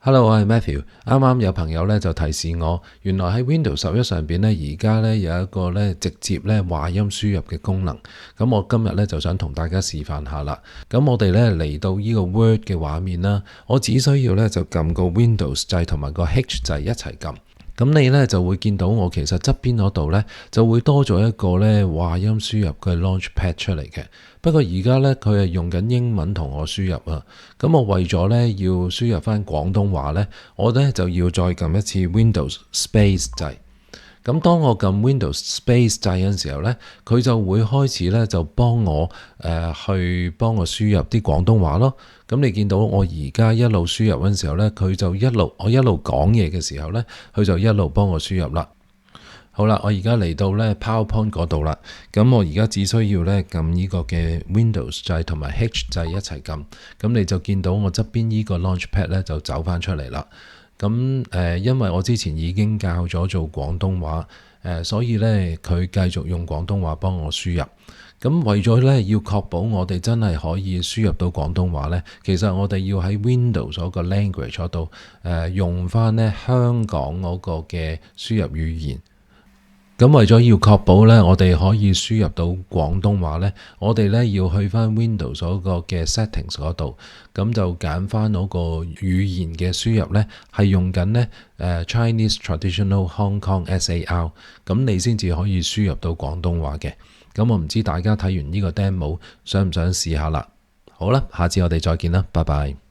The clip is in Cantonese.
Hello，我係 Matthew。啱啱有朋友咧就提示我，原來喺 Windows 11上邊咧，而家咧有一個咧直接咧話音輸入嘅功能。咁我今日咧就想同大家示範下啦。咁我哋咧嚟到呢個 Word 嘅畫面啦，我只需要咧就撳個 Windows 掣同埋個 H 掣一齊撳。咁你咧就會見到我其實側邊嗰度咧就會多咗一個咧話音輸入嘅 Launchpad 出嚟嘅。不過而家咧佢係用緊英文同我輸入啊。咁我為咗咧要輸入翻廣東話咧，我咧就要再撳一次 Windows Space 掣。咁當我撳 Windows Space 掣嘅時候咧，佢就會開始咧就幫我去幫我輸入啲廣東話咯。咁你見到我而家一路輸入嗰陣時候咧，佢就我一路講嘢嘅時候咧，佢就一路幫我輸入啦。好啦，我而家嚟到咧 PowerPoint 嗰度啦。咁我而家只需要咧撳呢個嘅 Windows 掣同埋 H 掣一齊撳，咁你就見到我側邊呢個 Launchpad 咧就走翻出嚟啦。咁因為我之前已經教咗做廣東話，所以咧佢繼續用廣東話幫我輸入。咁為咗咧要確保我哋真係可以輸入到廣東話咧，其實我哋要喺 Windows 嗰個 language 嗰度用翻咧香港嗰個嘅輸入語言。咁為咗要確保咧，我哋可以輸入到廣東話咧，我哋咧要去翻 Windows 嗰個嘅 settings 嗰度，咁就揀翻嗰個語言嘅輸入咧，係用緊咧Chinese Traditional Hong Kong SAR，咁你先至可以輸入到廣東話嘅。咁我唔知大家睇完呢個 demo 想唔想試下啦？好啦，下次我哋再見啦，拜拜。